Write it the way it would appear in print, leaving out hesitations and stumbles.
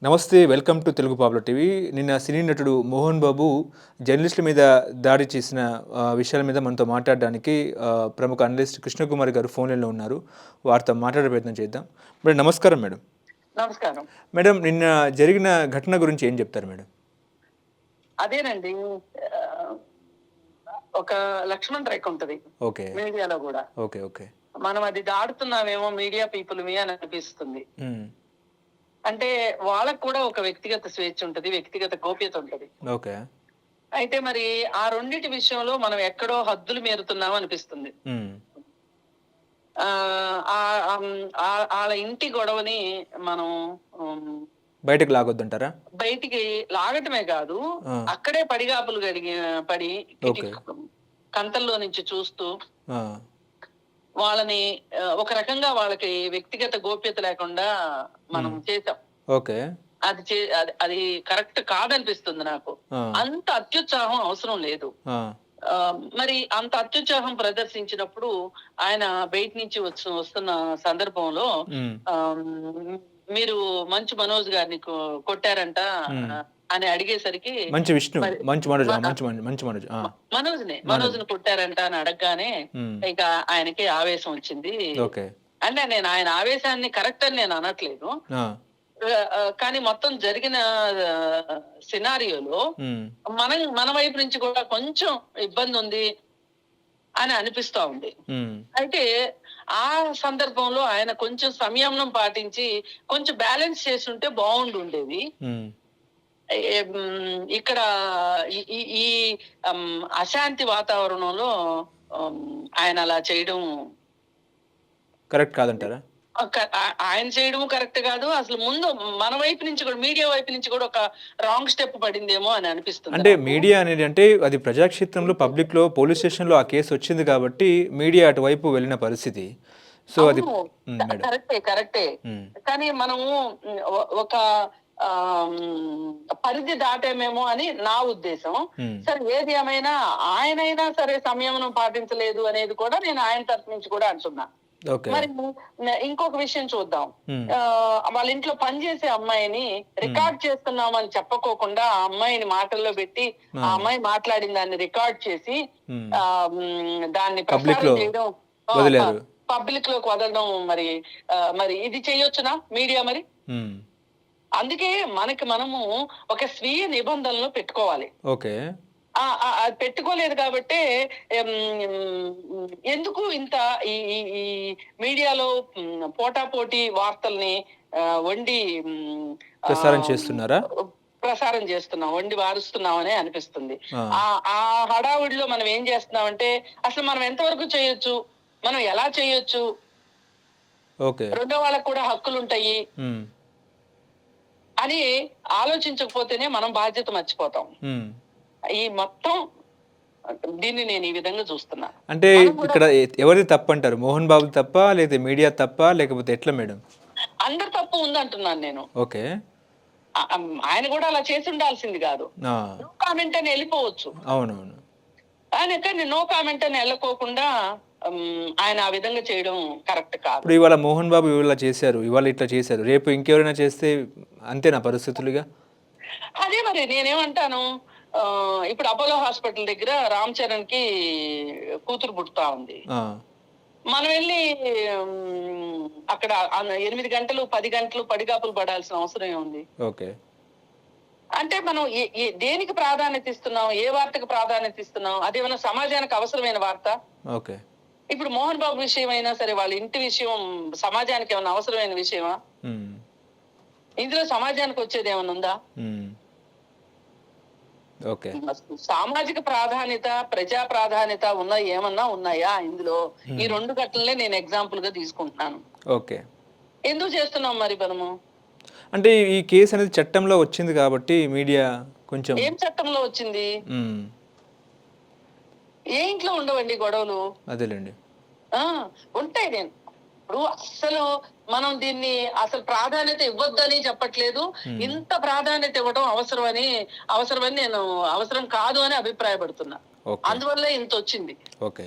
నమస్తే. Welcome to Telugu popular TV. నిన్న సినీ నటుడు మోహన్ బాబు జర్నలిస్టుల మీద దాడి చేసిన విషయాల మీద మనతో మాట్లాడడానికి ప్రముఖ అనలిస్ట్ కృష్ణకుమారి గారు ఫోన్ లైన్‌లో ఉన్నారు. వారితో మాట్లాడే ప్రయత్నం చేద్దాం. మేడం నమస్కారం మేడం. నమస్కారం. మేడం నిన్న జరిగిన ఘటన గురించి ఏం చెప్తారు మేడం? అదేనండి. ఒక లక్ష్మణ్ రేఖ ఉంటది ఓకే. మీడియాలో కూడా. ఓకే. ఓకే. మనం అది దాటుతున్నామేమో మీడియా పీపుల్‌వి అని అనిపిస్తుంది. అంటే వాళ్ళకి కూడా ఒక వ్యక్తిగత స్వేచ్ఛ ఉంటది. వ్యక్తిగత గోప్యత ఉంటది. ఓకే. అయితే మరి ఆ రెండిటి విషయంలో మనం ఎక్కడో హద్దులు మీరుతున్నాం అనిపిస్తుంది. ఆళ్ళ ఇంటి గొడవని మనం బయటకు లాగొద్దంటారా? బయటికి లాగటమే కాదు, అక్కడే పడిగాపులు పడి కంతల్లో నుంచి చూస్తూ వాళ్ళని ఒక రకంగా వాళ్ళకి వ్యక్తిగత గోప్యత లేకుండా మనం చేసాం. ఓకే. అది కరెక్ట్ కాదనిపిస్తుంది నాకు. అంత అత్యుత్సాహం అవసరం లేదు. మరి అంత అత్యుత్సాహం ప్రదర్శించినప్పుడు ఆయన బయట నుంచి వస్తున్న సందర్భంలో మీరు మంచు మనోజ్ గారిని కొట్టారంట అని అడిగేసరికి మనోజ్ని కొట్టారంట అని అడగగానే ఇక ఆయనకి ఆవేశం వచ్చింది. అంటే నేను ఆయన ఆవేశాన్ని కరెక్ట్ అని నేను అనట్లేదు, కానీ మొత్తం జరిగిన సినారియోలో మన వైపు నుంచి కూడా కొంచెం ఇబ్బంది ఉంది అని అనిపిస్తా ఉంది. అయితే ఆ సందర్భంలో ఆయన కొంచెం సంయమనం పాటించి కొంచెం బ్యాలెన్స్ చేసి ఉంటే బాగుండేది. ఇక్కడ ఈ అశాంతి వాతావరణంలో ఆయన అలా చేయడం కరెక్ట్ కాదంటారా? ఆయన చేయడం కరెక్ట్ కాదు. అసలు ముందు మన వైపు నుంచి కూడా, మీడియా వైపు నుంచి కూడా ఒక రాంగ్ స్టెప్ పడిందేమో అని అనిపిస్తుంది. అంటే మీడియా అనేది అంటే అది ప్రజాక్షేత్రంలో పబ్లిక్ లో పోలీస్ స్టేషన్ లో ఆ కేసు వచ్చింది కాబట్టి మీడియా అటువైపు వెళ్ళిన పరిస్థితి. సో అది కరెక్టే. కానీ మనము ఒక పరిధి దాటేమేమో అని నా ఉద్దేశం. సరే, ఏది ఏమైనా ఆయనైనా సరే సంయమనం పాటించలేదు అనేది కూడా నేను ఆయన తరఫు నుంచి కూడా అంటున్నా. మరి ఇంకొక విషయం చూద్దాం. వాళ్ళ ఇంట్లో పనిచేసే అమ్మాయిని రికార్డ్ చేస్తున్నామని చెప్పుకోకుండా ఆ అమ్మాయిని మాటల్లో పెట్టి ఆ అమ్మాయి మాట్లాడిన దాన్ని రికార్డ్ చేసి దాన్ని ప్రసారం చేయడం, పబ్లిక్ లోకి వదలడం, మరి ఇది చెయ్యొచ్చునా మీడియా? మరి అందుకే మనము ఒక స్వీయ నిబంధనలు పెట్టుకోవాలి. ఓకే. పెట్టుకోలేదు కాబట్టి ఎందుకు ఇంత ఈ మీడియాలో పోటాపోటీ వార్తల్ని వండి ప్రసారం చేస్తున్నాం, వండి వారుస్తున్నామని అనిపిస్తుంది. ఆ హడావుడిలో మనం ఏం చేస్తున్నామంటే అసలు మనం ఎంతవరకు చేయొచ్చు, మనం ఎలా చేయొచ్చు, రెండో వాళ్ళకు కూడా హక్కులు ఉంటాయి అని ఆలోచించకపోతేనే మనం బాధ్యత మర్చిపోతాం. ఈ మొత్తం దీన్ని నేను ఈ విధంగా చూస్తున్నా. అంటే ఇక్కడ ఎవరిది తప్పు అంటారు? మోహన్ బాబు తప్ప, లేదా మీడియా తప్ప, లేకపోతే ఎట్లా మేడం? అందరు తప్పు ఉంది అంటున్నాను నేను. ఓకే. ఆయన కూడా అలా చేసి ఉండాల్సింది కాదు. నో కామెంట్ అని వెళ్ళిపోవచ్చు. అవునవును. ఆయన కానీ నో కామెంట్ అని వెళ్ళకోకుండా ఆయన ఆ విధంగా చేయడం కరెక్ట్ కాదు. ఇప్పుడు ఇవాళ మోహన్ బాబు ఇవాళ చేశారు, ఇవాళ ఇట్లా చేశారు, రేపు ఇంకెవరైనా చేస్తే అంతేనా పరిస్థితులుగా? అదే మరి నేనేమంటాను, ఇప్పుడు అపోలో హాస్పిటల్ దగ్గర రామ్ చరణ్ కి కూతురు పుట్టుతా ఉంది. మనం వెళ్ళి అక్కడ 8 గంటలు 10 గంటలు పడిగాపులు పడాల్సిన అవసరం ఏముంది? ఓకే. అంటే మనం దేనికి ప్రాధాన్యత ఇస్తున్నాం, ఏ వార్తకు ప్రాధాన్యత ఇస్తున్నాం? అదేమన్నా సమాజానికి అవసరమైన వార్త? ఓకే. ఇప్పుడు మోహన్ బాబు విషయం అయినా సరే, వాళ్ళ ఇంటి విషయం సమాజానికి ఏమన్నా అవసరమైన విషయమా? ఇందులో సమాజానికి వచ్చేది ఏమన్నా ఉందా? సామాజిక ప్రాధాన్యత, ప్రజా ప్రాధాన్యత ఏమన్నా ఉన్నాయా ఇందులో? ఈ 2 ఘటనలే నేను ఎగ్జాంపుల్ గా తీసుకుంటున్నాను. ఓకే. ఎందుకు చేస్తున్నాం మరి మనము? అంటే ఈ కేసు అనేది చట్టంలో వచ్చింది కాబట్టి మీడియా కొంచెం. ఏం చట్టంలో వచ్చింది? ఏ ఇంట్లో ఉండవండి గొడవలు? అదేలేండి. ఉంటాయి. నేను ఇప్పుడు అసలు మనం దీన్ని అసలు ప్రాధాన్యత ఇవ్వద్దని చెప్పట్లేదు. ఇంత ప్రాధాన్యత ఇవ్వడం అవసరమని నేను అవసరం కాదు అని అభిప్రాయపడుతున్నా. అందువల్ల ఇంత వచ్చింది. ఓకే.